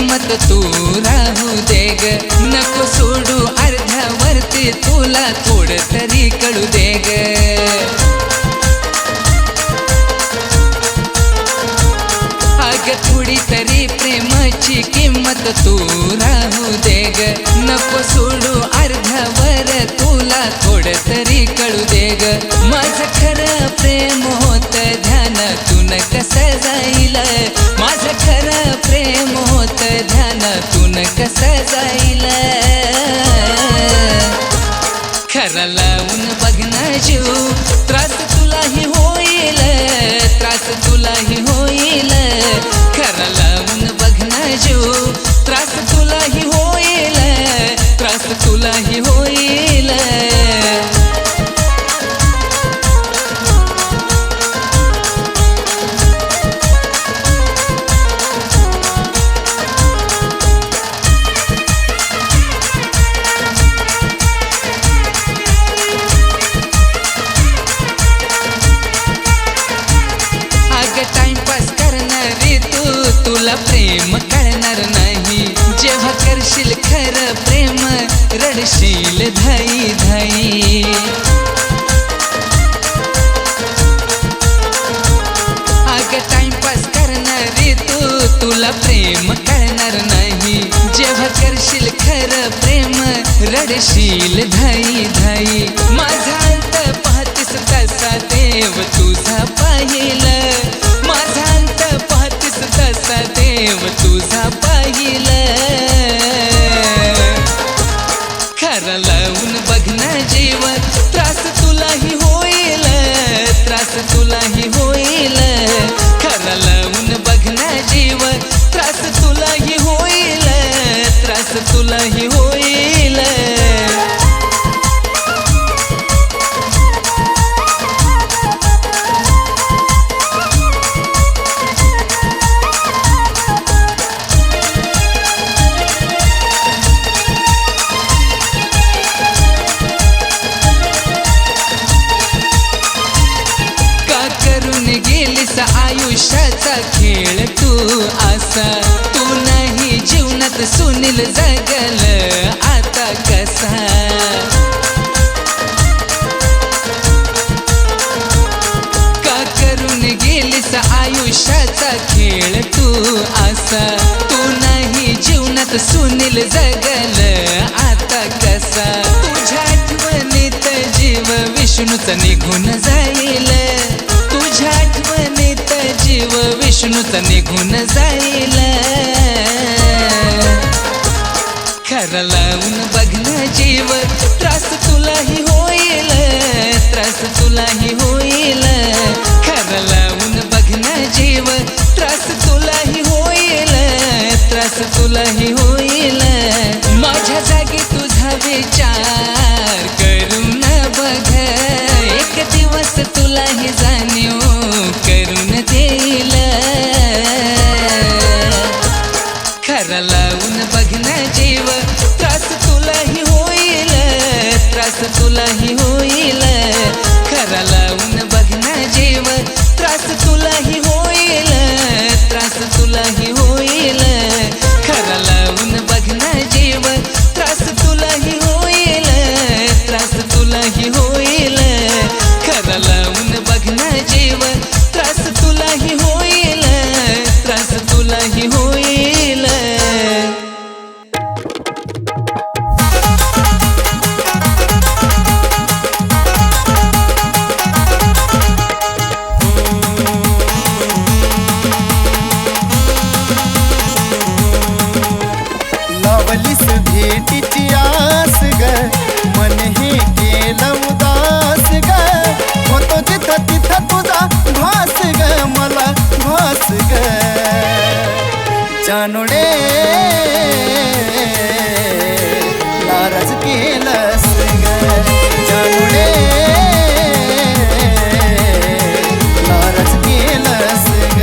किंमत तू राहू दे ग, नको सोडू अर्ध्यावरती, तुला थोडं तरी कळू दे ग. अग थोडी तरी प्रेमाची किंमत तू राहू दे ग, नको सोडू अर्ध्यावर, तुला थोडं तरी कळू दे ग. माझं खरं प्रेम होत ध्यानातून कसं जाईल, माझं खरं प्रेम होत ध्यानातून कसं जाईल. खरं लावून बघना जीव, त्रास तुलाही होईल, त्रास तुलाही होईल. खरं लावून बघना जीव, त्रास तुलाही होईल, त्रास तुलाही होईल. टाइमपास करणारी तू, तुला प्रेम कळणार नाही. जेव्हा करशील खरं प्रेम, रडशील धाई धाई. अग टाइमपास करणारी तू, तुला प्रेम कळणार नाही. जेव्हा करशील खरं प्रेम, रडशील धाई धाई. माझा अंत पाहतीस तसा देव तुझा पाहिल, माझा अंत पाहतीस तसा देव तुझा पाहिल. खरं लावून बघना जीव, त्रास तुलाही होईल, त्रास तुलाही होईल. खरं लावून बघना जीव, त्रास तुलाही होईल, त्रास तुलाही होईल. गेलीस आयुष्याचा खेळ तू असा, तू नाही जीवनात सुनील जगल आता कसा. का करून गेलीस आयुष्याचा खेळ तू असा, तू नाही जीवनात सुनील जगल आता कसा. तुझ्या आठवणीत जीव विष्णूचा निघून जाईल, तुझ्या आठवणीत जीव विष्णूचा निघून जाईल. खरं लावून बघना जीव, त्रास तुलाही होईल, त्रास तुलाही होईल. खरं लावून बघना जीव, त्रास तुलाही होईल, त्रास तुलाही होईल. माझ्या जागी तुझा विचार करून बघ, एक दिवस तुलाही जाणीव करून देईल. खरं लावून बघना जीव, त्रास तुलाही होईल, त्रास तुलाही होईल. खरं लावून बघना जीव, त्रास तुलाही होईल, त्रास तुलाही होईल. खरं लावून बघना जीव, त्रास तुलाही होईल, त्रास तुलाही होईल. खरं लावून बघना जीव, त्रास तुलाही होईल, त्रास तुलाही होईल. लावलीस भेटीची आस ग, मन हे केलं उदास ग. होतो जिथं तिथं तुझा भास ग, मला भास ग. जानुडे नाराज केलंस ग, जानुडे नाराज केलंस ग.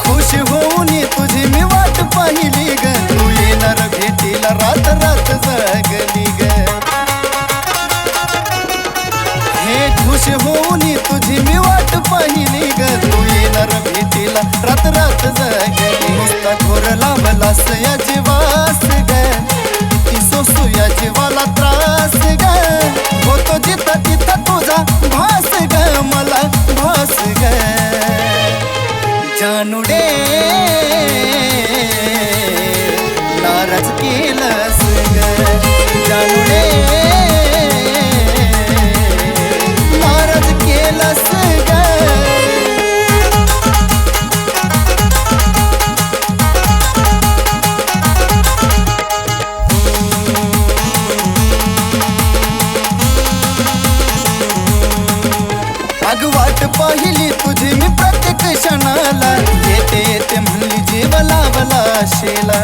खुश होऊन तुझी मी वाट पाहिली ग, तू येणार भेटी जग नुसता घोर लावलास या जीवास ग किती सोसू या जीवाला त्रास ग होतो जिथं तिथं तुझा भास ग मला भास ग जानुडे नाराज केलंस ग जानुडे नाराज केलंस ग अग वाट पाहिली तुझी मी प्रत्येक क्षणाला येते येते म्हणली जीव लावला शेला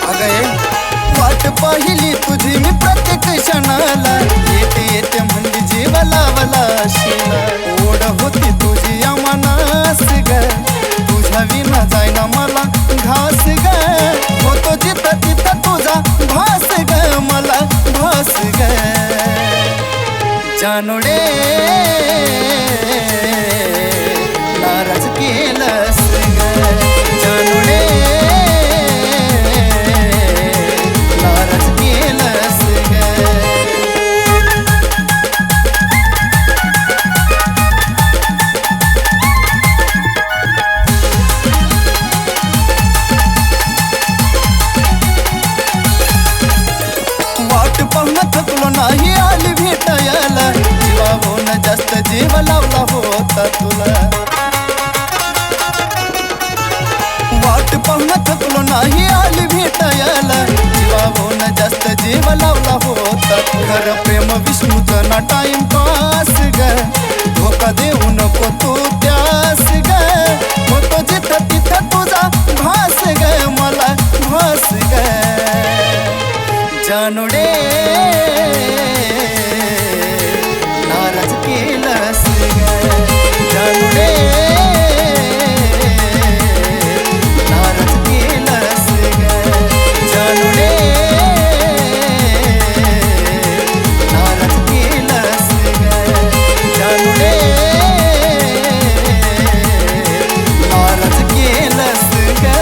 अग वाट पाहिली तुझी मी प्रत्येक क्षणाला येते येते म्हणली जीव लावला शेला ओढ होती तुझी या मनास ग तुझ्या विना जायना मला घास ग होतो जिथं तिथं तुझा भास ग मला भास ग जानुडे नाराज केलंस ग जानुडे नाराज केलंस ग वाट पाहून थकलो नाही आली भेटायला जीवाहून जास्त जीव लावला होता तुला वाट पाहून थकलो नाही आली भेटायला जीवाहून जास्त जीव लावला होता खरं प्रेम विष्णूचं ना टाइम पास ग धोका देऊ नको तू त्यास ग होतो जिथं तिथं तुझा भास ग मला भास ग जानुडे नाराज केलंस ग जानुडे नाराज केलंस ग जानुडे नाराज केलंस ग जानुडे नाराज केलंस ग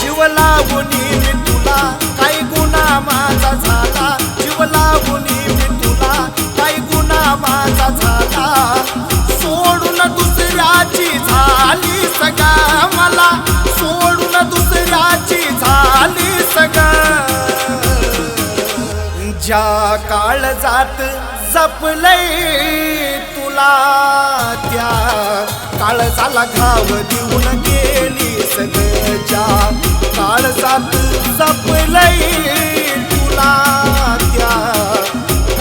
जीव लावूनी मी तुला काही गुन्हा माझा झाला जीव लावूनी मी तुला काही गुन्हा माझा झाला सोडून दुसऱ्याची झाली सगा मला सोडून दुसऱ्याची झाली सगा ज्या काळजात जपलंय तुला त्या काळजाला घाव देऊन गेली सगळ्या काळजात जपलंय तुला त्या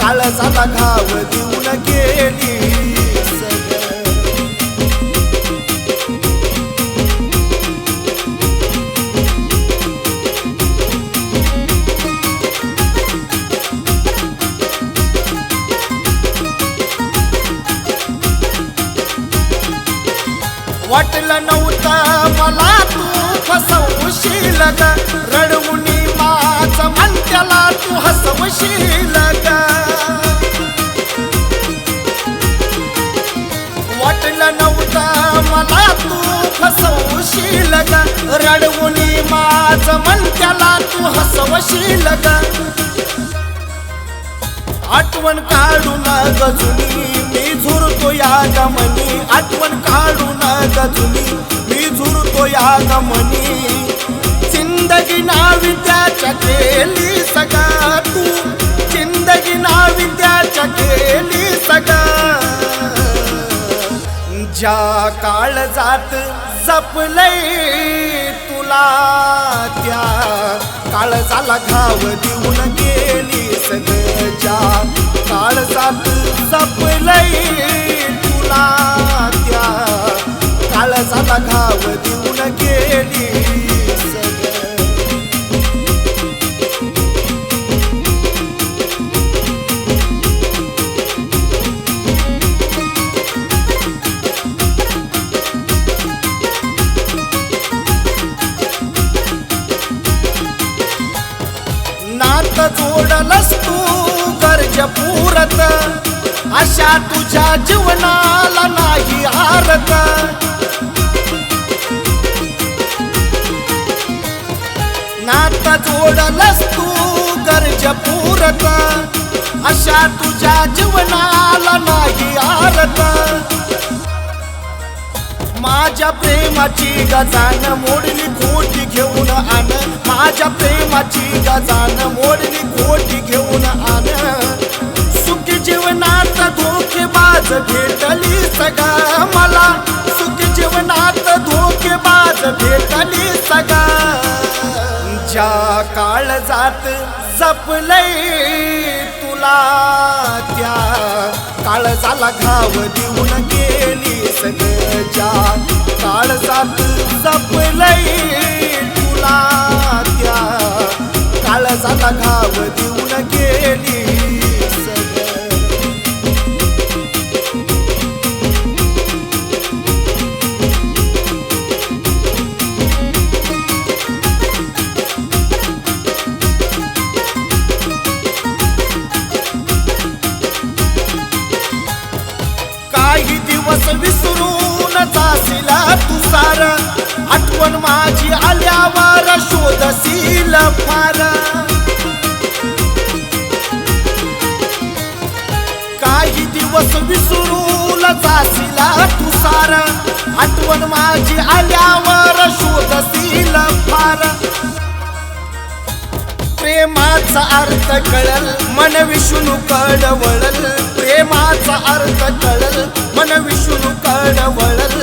काळजाला घाव देऊन गेली वाटलं नव्हतं मला तू फसवशील ग रडवुनी माझं मन त्याला तू हसवशील ग वाटलं नव्हतं मला तू फसवशील ग रडवुनी माझं मन त्याला तू हसवशील ग आठवण काढून गजुनी मी झुरतो या गमनी आठवण काढून गजुनी मी झुरतो या गमनी जिंदगी नावी त्याच्या केली सगा तू जिंदगी नावी त्याच्या केली सगा ज्या काळजात जपलंय तुला त्या काळजाला घाव देऊन गेली सगळ्या काळजात जपलंय तुला त्या काळजाला घाव देऊन गेली सगळं जोडलस तू गरज पुरत अशा तुझ्या जीवनाला नाही हारत नात जोडलस तू गरज पुरत अशा तुझ्या जीवनाला नाही हारत माझ्या प्रेमाची गजान मोडली खोटी घेऊन आण माझ्या प्रेमाची गजान मोडली खोटी घेऊन आण सुखी जीवनात धोकेबाज भेटली सगा मला सुखी जीवनात धोकेबाज भेटली सगा ज्या काळजात जपलंय तुला त्या काळजाला घाव देऊन गेली सगळं ज्या काळजात जपलंय तुला त्या काळजाला घाव देऊन गेली सगळं काही दिवस विसरून जाशीला तू सार आठवण माझी आल्यावर शोधशील फार काही दिवस विसरून जाशीला तू सार आठवण माझी आल्यावर शोधशील फार प्रेमाचा अर्थ कळल मन विष्णू कडवळल प्रेमाचा अर्थ कळल मन विष्णू कडवळल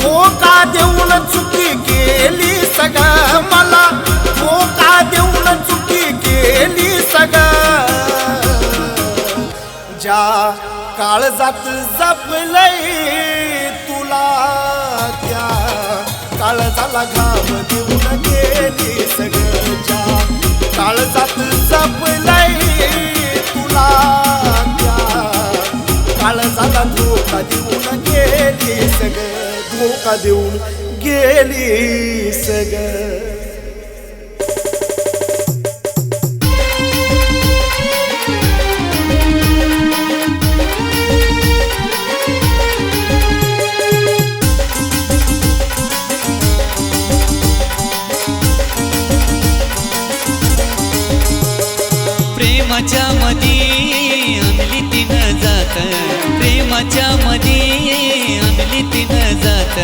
धोका देऊन चुकी केली सगळं मला धोका देऊन चुकी केली सगळं ज्या काळजात जपलंय तुला त्या काळजाला घाव देऊन गेली सगळं ज्या काळजात जपलंय तुला त्या काळजाला धोका देऊन गेली सगळं धोका देऊन गेली सगळं प्रेमाच्या मध्ये अंगली तिनं जात प्रेमाच्या मध्ये अंगली तिनं जात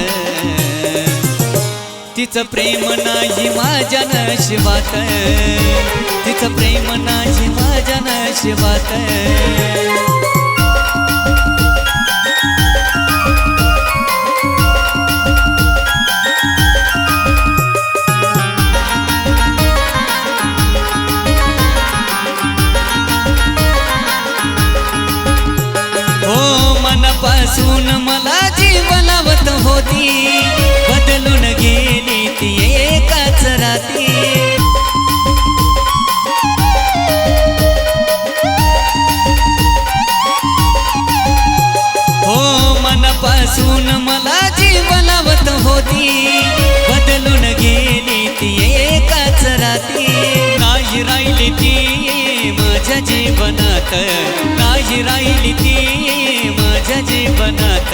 तिचं प्रेम नाही माझ्या नशिबात तिचं प्रेम नाही माझ्या नशिबात पासून मला जीवनावत होती बदलून गेली ती एकाच राती हो मनापासून मला जीवनावत होती बदलून गेली ती एकाच राती नाही राहिली ती माझ्या जीवनात नाही राहिली ती माझ्या जीवनात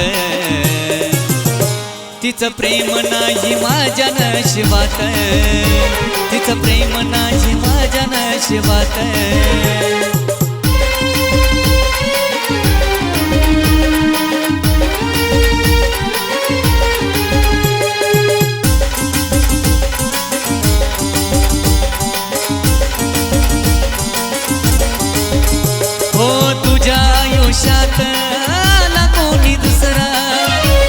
तिचं प्रेम नाही माझ्या नशिबात तिचं प्रेम नाही माझ्या नशिबात हो तुझ्या आयुष्यात आला कोणी दुसरा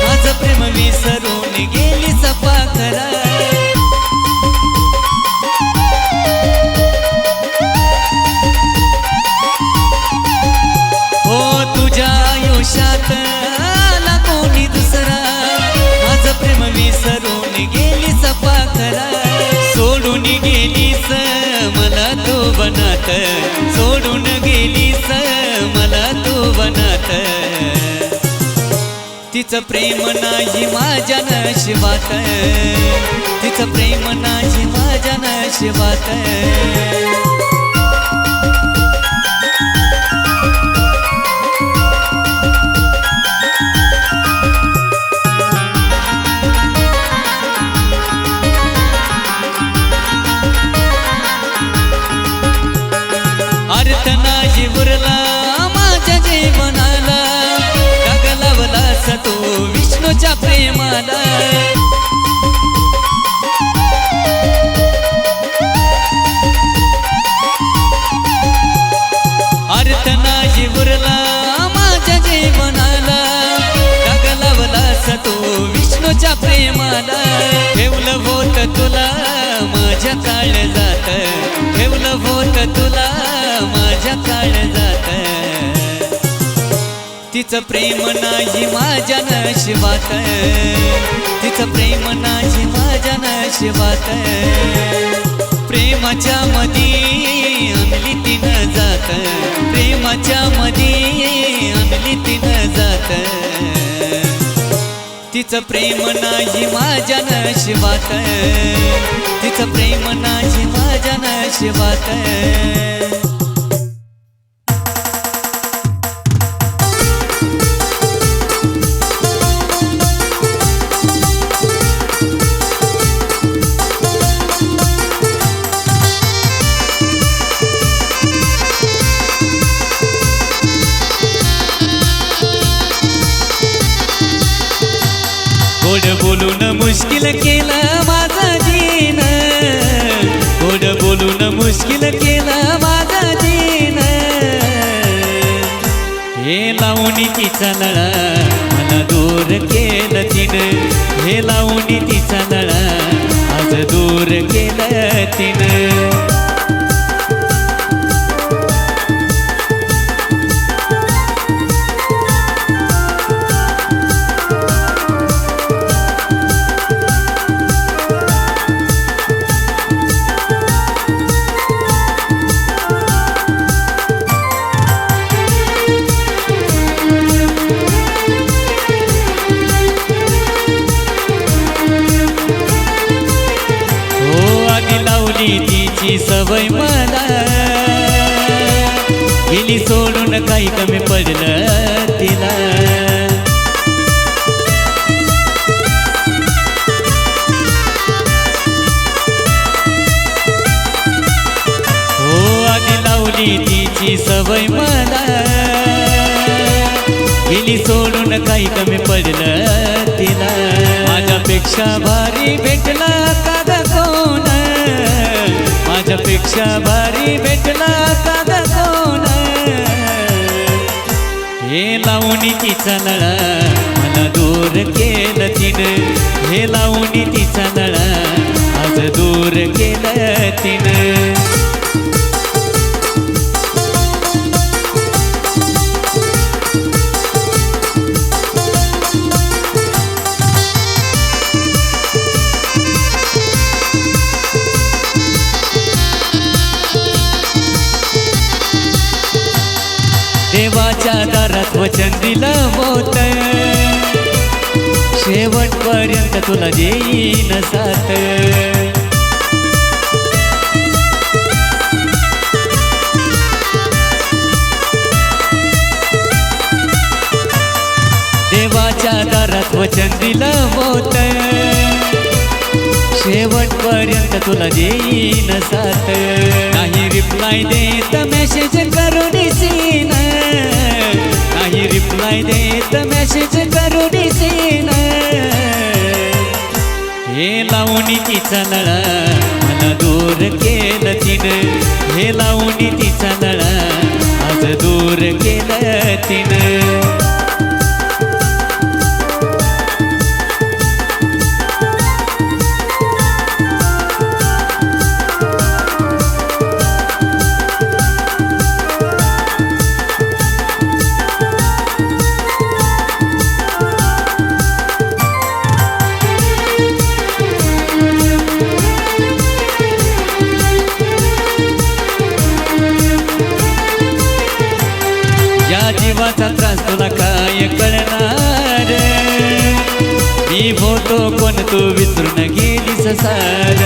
माझं प्रेम विसरून गेली सफा खरा हो तुझ्या आयुष्यात आला कोणी दुसरा माझं प्रेम विसरून गेली सफा खरा सोडून गेलीस मला तू बनात सोडून गेलीस मला तू बनात तिचं प्रेम नाही माझ्या नशिबात तिचं प्रेम नाही माझ्या नशिबात प्रेमाला अर्थ नाही उरला माझ्या जीवनाला डाग लावलास तू विष्णूच्या प्रेमाला ठेवलं होत तुला माझ्या काळजात ठेवलं होत तुला माझ्या काळजात तिचं प्रेम नाही माझ्या नशिबात तिचं प्रेम नाही माझ्या नशिबात प्रेमाच्या मधी आणली तिनं जात प्रेमाच्या मधी आणली तिनं जात तिचं प्रेम नाही माझ्या नशिबात तिचं प्रेम नाही माझ्या नशिबात गोड बोलून मुश्किल केलं माझा जीन गोड बोलून मुश्किल केलं माझा जीन हे लावून तिचा लळा मला दूर केलं तिनं हे लावून तिचा लळा आज दूर केलं तिनं तिची सवय मला गेली सोडून काही कमी पडलं तिला हो आधी लावली तिची सवय मला गेली सोडून काही कमी पडलं तिला माझ्यापेक्षा भारी भेटला का कोण माझ्यापेक्षा भारी भेटला का कोण हे लावून तिचा लळा मला दूर केलं तिनं हे लावून तिचा लळा आज दूर केलं तिनं देवाच्या दारात वचन दिलं होत शेवटपर्यंत तुला देईन साथ देवाच्या दारात वचन दिलं होत शेवटपर्यंत तुला देईन साथ नाही रिप्लाय देत मेसेज करून सीन नाही रिप्लाय देत मेसेज करून सीन हे लावून तिचा लळा मला दूर केलं तिनं हे लावून तिचा लळा आज दूर केलं तिनं जीवाचा त्रास तुला काय कळणार मी होतो कोण तू विसरून गेलीस सार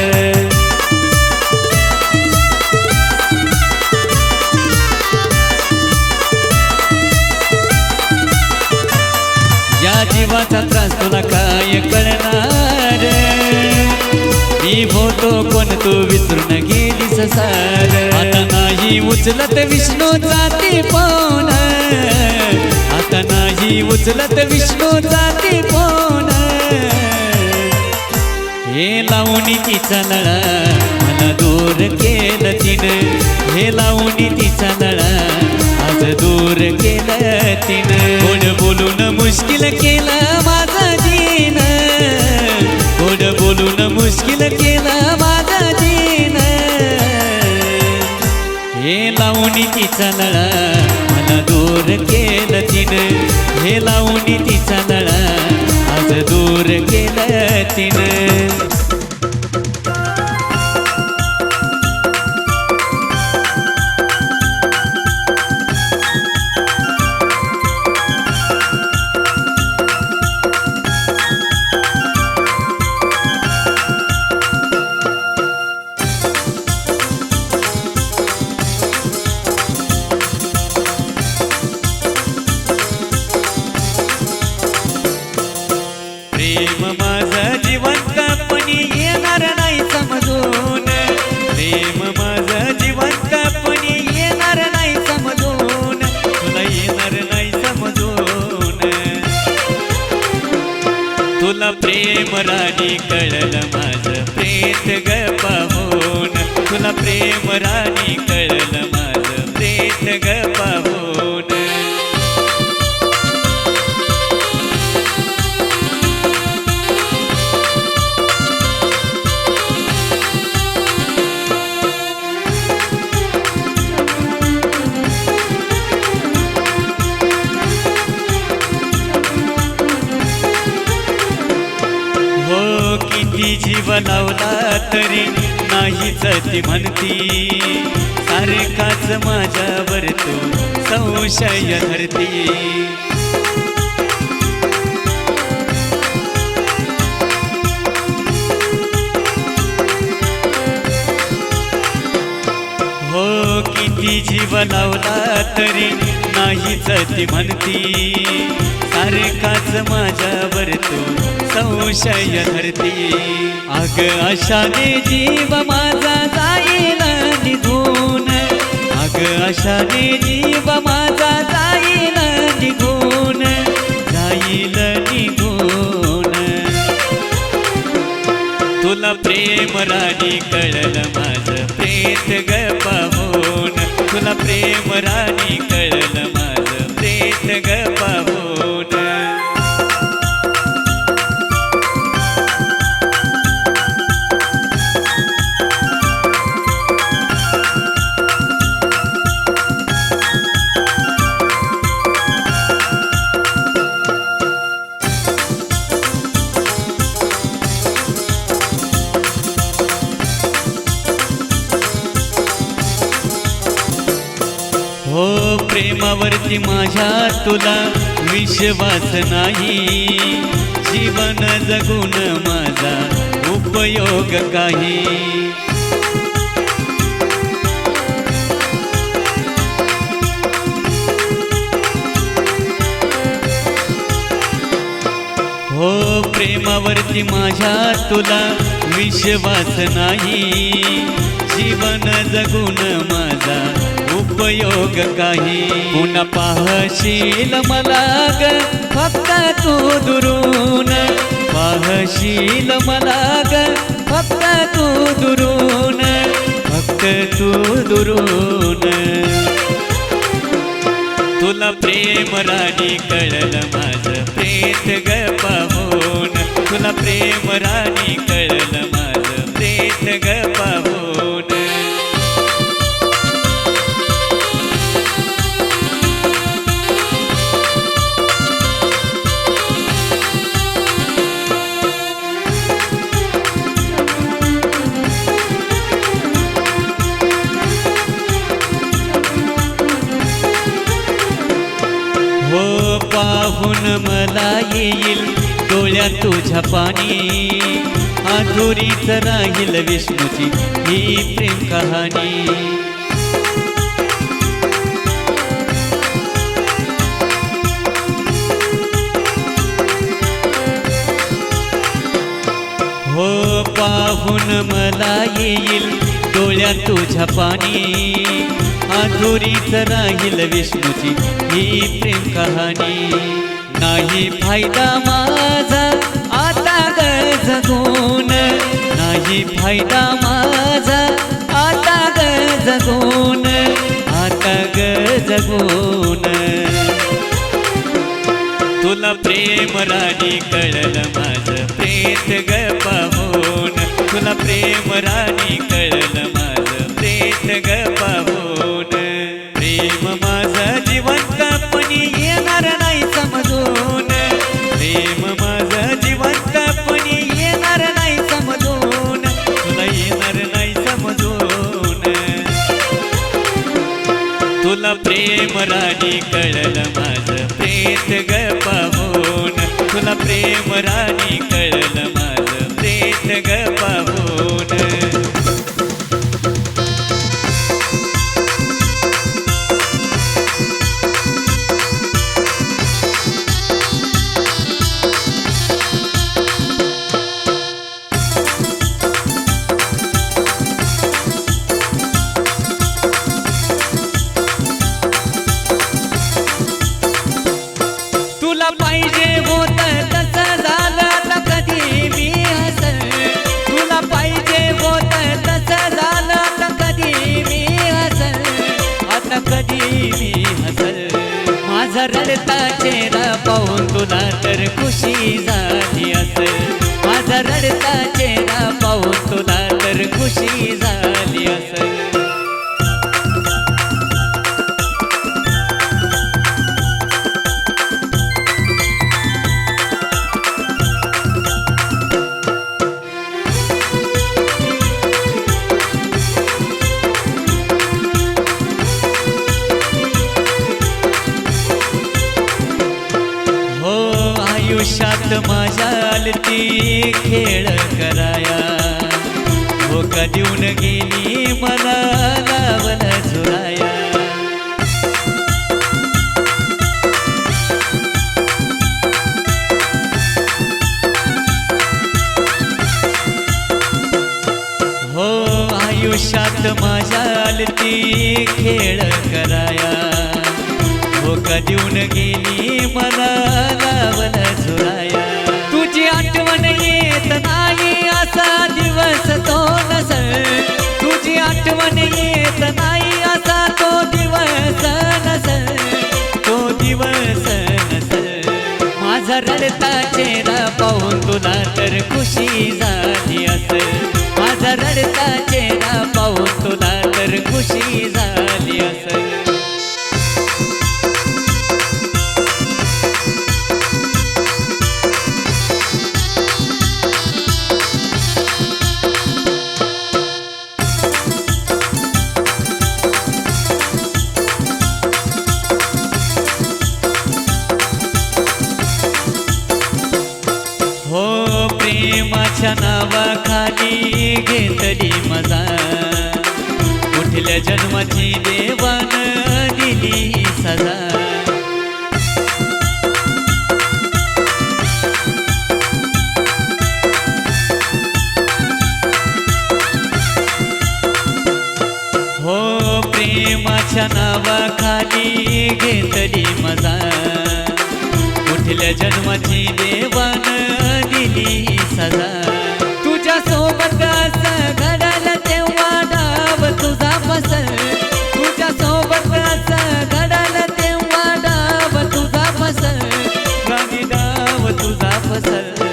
या जीवाचा त्रास तुला काय कळणार मी होतो कोण तू विसरून गेलीस सार आता नाही उचलत विष्णूचा ती फोन आता नाही उचलत विष्णूचा ती फोन हे लावणी तिचा लळा मला दूर केलं तिनं, हे लावणी तिचा लळा आज दूर केलं तिनं. गोड बोलून मुश्किल केलं माझा जीन, गोड बोलून मुश्किल केलं माझा जीन. हे लावणी तिचा लळा मला दूर केलं तिनं, हे लावणी तिचा लळा आज दूर केलं तिनं. प्रेम माझं जिवंतपणी येणार नाही समजून, प्रेम माझं जिवंतपणी येणार नाही समजून, तुला येणार नाही समजून. तुला प्रेम राणी कळलं माझं प्रेत ग पाहून, तुला प्रेम राणी कळलं माझं प्रेत ग पाहून. हो किती जीव लावला तरी नाहीच ती म्हणती, सारखाच माझ्यावर तू संशय धरती. हो किती जीव लावला तरी नाहीच ती म्हणती, सारखाच माझ्यावर तू संशय धरती. अग अशाने जीव माझा जाईल निघून, अग अशाने जीव माझा जाईल निघून, जाईल निघून. तुला प्रेम राणी कळलं माझं प्रेत ग पाहून, तुला प्रेम राणी कळलं माझं प्रेत ग पाहून. हो प्रेमावरती माझ्या तुला विश्वास नाही, जीवन जगून माझा उपयोग काही. हो प्रेमावरती माझ्या तुला विश्वास नाही, जीवन जगून माझा उपयोग काही. पुन्हा पाहशील मला ग फक्त तू दुरून, पाहशील मला ग फक्त तू दुरून, फक्त तू दुरून. तुला प्रेम राणी कळलं माझं प्रेत ग पाहून, तुला प्रेम राणी कळलं माझं प्रेत ग पाहून. हो पाहून मला येईल डोळ्यात तुझ्या पाणी, अधुरीच राहील विष्णूची ही प्रेम कहाणी. हो पाहून मला येईल डोळ्यात तुझ्या पाणी, अधुरीच राहील विष्णूची ही प्रेम कहाणी. नाही फायदा माझा आता ग जगून नाही फायदा माझा आता ग जगून आता ग जगून तुला प्रेम राणी कळलं माझं प्रेत ग पाहून तुला प्रेम राणी कळलं माझं प्रेत ग पाहून प्रेम माझं जिवंतपणी येणार नाही समजून प्रेम माझं जिवंतपणी येणार नाही समजून तुला येणार नाही समजून तुला प्रेम राणी कळलं माझं प्रेत ग पाहून तुला प्रेम राणी कळलं माझं प्रेत ग पाहून तुला पाहिजे होत तसं झालं तर कधी मी हसल तुला पाहिजे होत तसं झालं तर कधी मी हसल आता कधी मी हसल माझा रडता चेहरा पाहून तुला तर खुशी झाली असेल माझा रडता चेहरा पाहून तुला तर खुशी झाली असेल आयुष्यात माझ्या आलती खेळ कराया धोका देऊन गेली मला लावला झुराया हो आयुष्यात माझ्या आलती खेळ कराया धोका देऊन गेली मला लावला झुराया तुझी आठवण येत नाही असा दिवस तो नसल तुझी आठवण येत नाही असा तो दिवस नसल तो दिवस नसल माझा रडता चेहरा पाहून तुला तर खुशी झाली असेल माझा रडता चेहरा पाहून तुला तर खुशी झाली असेल हो प्रेमाच्या नावाखाली घेतली मजा कुठल्या जन्माची देवानं दिली सजा हो प्रेमाच्या नावाखाली घेतली मजा कुठल्या जन्माची देवानं दिली सजा तुझ्या सोबत असं घडलं तेव्हा डाव तुझा फसल तुझ्या सोबत असं घडलं तेव्हा डाव तुझा फसल राणी डाव तुझा फसल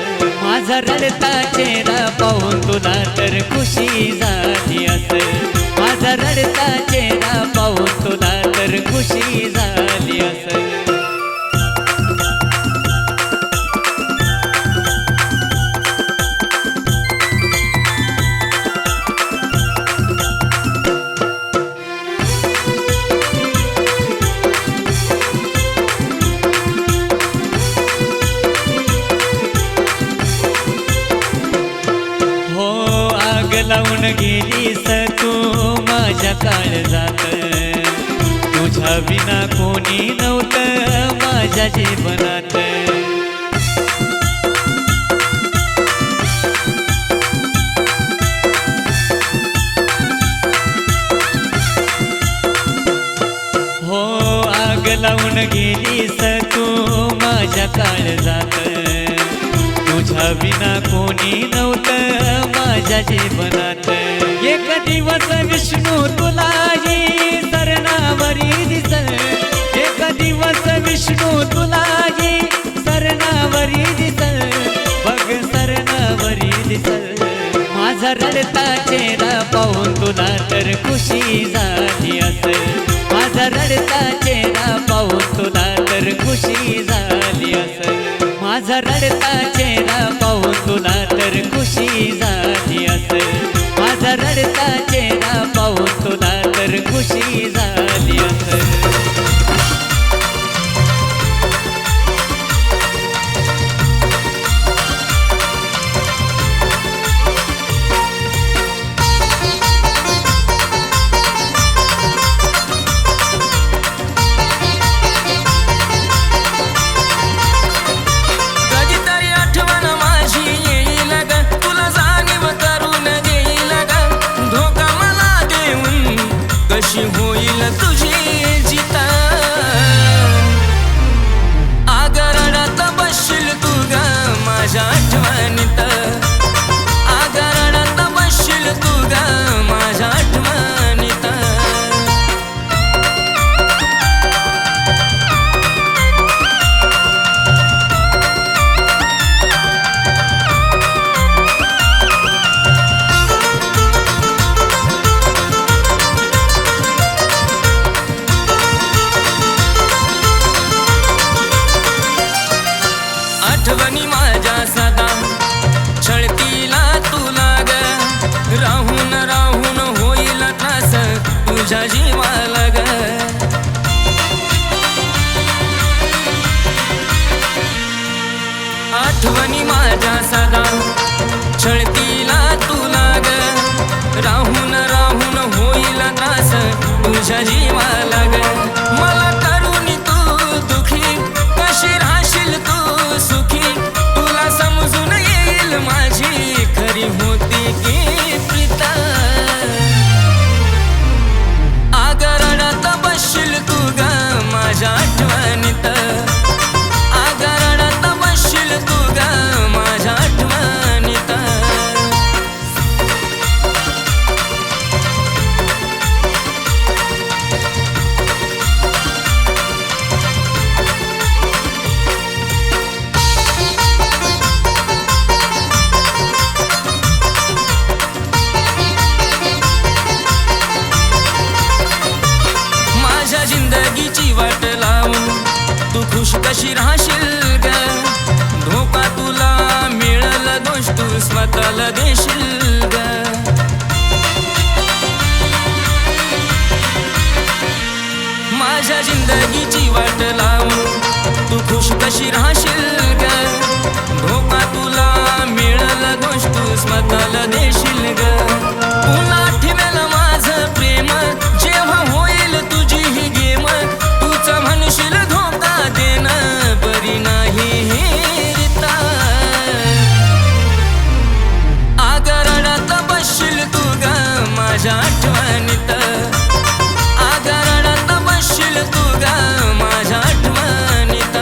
माझा रडता चेहरा पाहून तुला तर खुशी झाली असेल माझा रडता चेहरा पाहून तुला तर खुशी झाली असेल लावून गेलीस तू माझ्या काळजात तुझ्या विना कोणी नव्हतं माझ्या जीवनात हो आग लावून गेलीस तू माझ्या काळजात तुझ्या विना कोणी नव्हतं माझ्या जीवनात. एक दिवस विष्णू तुलाही सरणावरी दिसल, एक दिवस विष्णू तुलाही सरणावरी दिसल, बघ सरणावरी दिसल. माझा रडता चेहरा पाहून तुला तर खुशी झाली असेल, माझा रडता चेहरा पाहून तुला तर खुशी झाली असेल, माझा रडता चेहरा पाहून तुला तर खुशी झाली असेल, माझा रडता चेहरा पाहून तुला तर खुशी झाली असेल. कधीतरी आठवण माझी येईल ग, तुला जाणीव करून देईल ग, धोका मला देऊन कशी होईल तुझी जिता. आगरणात बसशील तू ग माझ्या आठवणीत, आगरणात बसशील तू ग माझ्या आठवणीत. आठवणी माझ्या सदा छळतीला तुला ग, राहून राहून होईल त्रास तुझ्या जीवाला ग. आठवणी माझ्या सदा छळतीला तुला ग, राहून राहून होईल त्रास तुझ्या जीवाला ग. मला करून तू दुखी कशी राहशील तू सुखी, तुला समजून येईल माझी खरी होती की प्रीता. आगरणात बसशील तू ग माझ्या आठवणीत, आगरणात बसशील तू ग माझ्या आठवणीत. माझ्या जिंदगीची वाट लावून तू खुश कशी राहशील ग, धोका तुला मिळल दोष तू स्वतःला देशील ग. माझ्या जिंदगीची वाट लावून तू खुश कशी राहशील ग, धोका तुला मिळल दोष तू स्वतःला देशील ग. पुन्हा आठवेल माझं प्रेम जेव्हा होईल तुझी ही गेम, तूच म्हणशील धोका देणं बरी नाही हे रीता. आगरणात बसशील तू ग माझ्या आठवणीत, आगरणात बसशील तू ग माझ्या आठवणीत.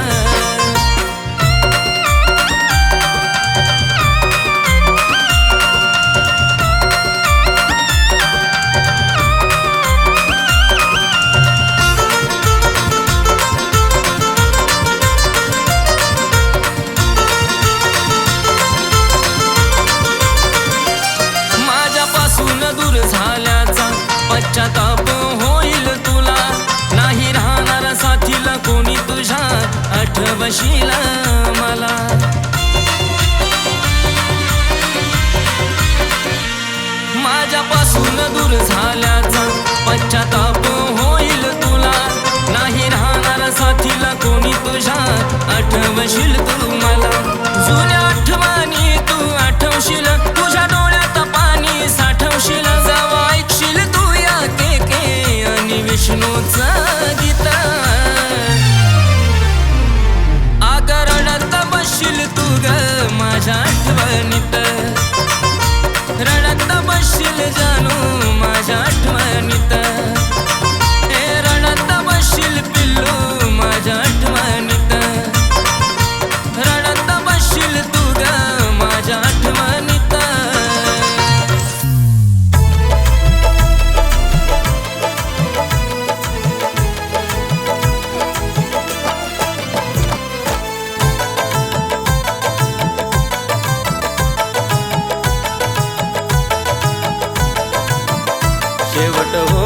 माझ्यापासून दूर झाल्याचा पश्चाताप होईल तुला, नाही राहणार साथीला कोणी तुझ्या आठवशील मला. माझ्यापासून दूर झाल्याचा पश्चाताप होईल तुला, नाही राहणार साथीला कोणी तुझ्या आठवशील तू मला. जुन्या आठवणी तू आठवशील, तुझ्या डोळ्यात पाणी साठवशील, जेव्हा ऐकशील तू या के आणि विष्णूचं गीत. आगरणात बसशील तू ग माझ्या आठवणीत, रडत बसशील जानू माझ्या आठवणीत. हे रडत बसशील पिल्लू माझ्या आठवणीत, रडत बसशील तू ग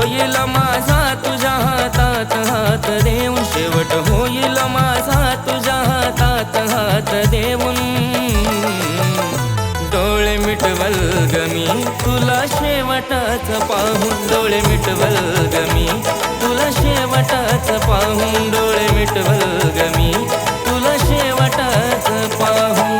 होईल माझा तुझ्या हातात हात देऊन, शेवट होईल माझा तुझ्या हातात हात देऊन. डोळे मिटवल गमी तुला शेवटाच पाहून, डोळे मिटवल गमी तुला शेवटाच पाहून, डोळे मिटवल गमी तुला शेवटाच पाहून.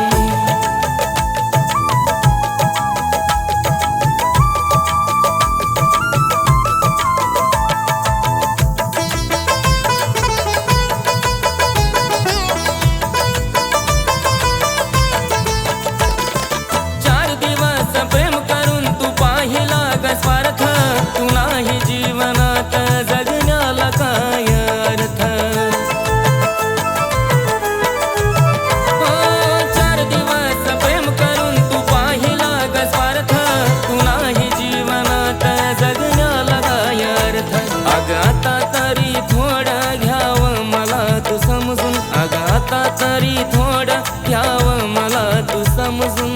स्वार्थ तू नाही जीवनात जगण्याला काय अर्थ. हो 4 दिवस प्रेम करून तू पाहिला ग स्वार्थ, तू नाही जीवनात जगण्याला काय अर्थ. अग आता तरी थोडं घ्यावं मला तू समजून, अग आता तरी थोडं घ्यावं मला तू समजून.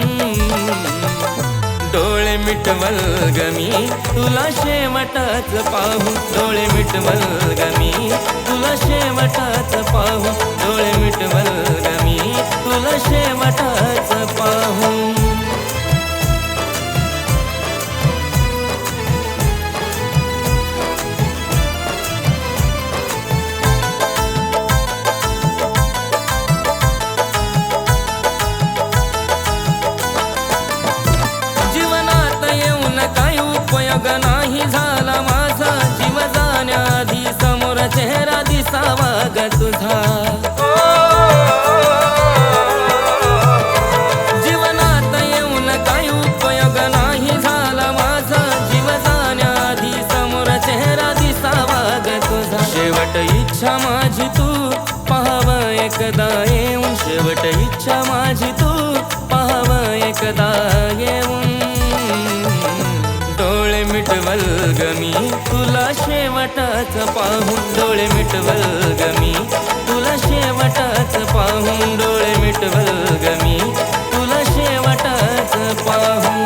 डोळे मिटवल गमी तुला शेवटाच पाहून, डोळे मिटवल गमी तुला शेवटाच पाहून, डोळे मिटवल गमी तुला शेवटाच पाहून. उपयोग नाही झाला माझा, जीव जाण्याआधी समोर चेहरा दिसावा ग तुझा. जीवनात येऊन काही उपयोग नाही झाला माझा, जीव जाण्याआधी समोर चेहरा दिसावा ग तुझा. शेवट इच्छा माझी तू पाहावं एकदा येऊन, शेवट इच्छा माझी तू पाहावं एकदा येऊन. डोळे मिटवल गमी तुला शेवटाच पाहून, डोळे मिटवल गमी तुला शेवटाच पाहून, डोळे मिटवल गमी तुला शेवटाच पाहून.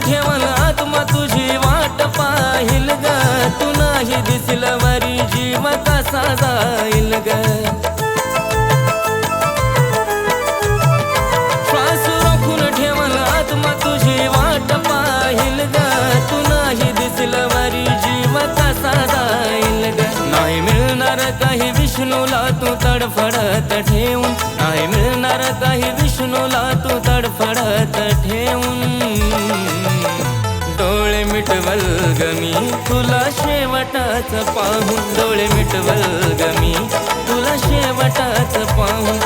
ठेवल आत्मा तुझी वाट पाहिल ग, तू नाही दिसल वरी जीव कसा जाईल ग. श्वास रोखून ठेवल आत्मा तुझी वाट पाहिल ग, तू नाही दिसल वरी जीव कसा जाईल ग. नाही मिळणार काही विष्णूला तू तडफडत ठेवून, नाही मिळणार काही विष्णूला तू तडफडत ठेवून. डोळे मिटवल गमी तुला शेवटाच पाहून, डोळे मिटवल गमी तुला शेवटाच पाहून.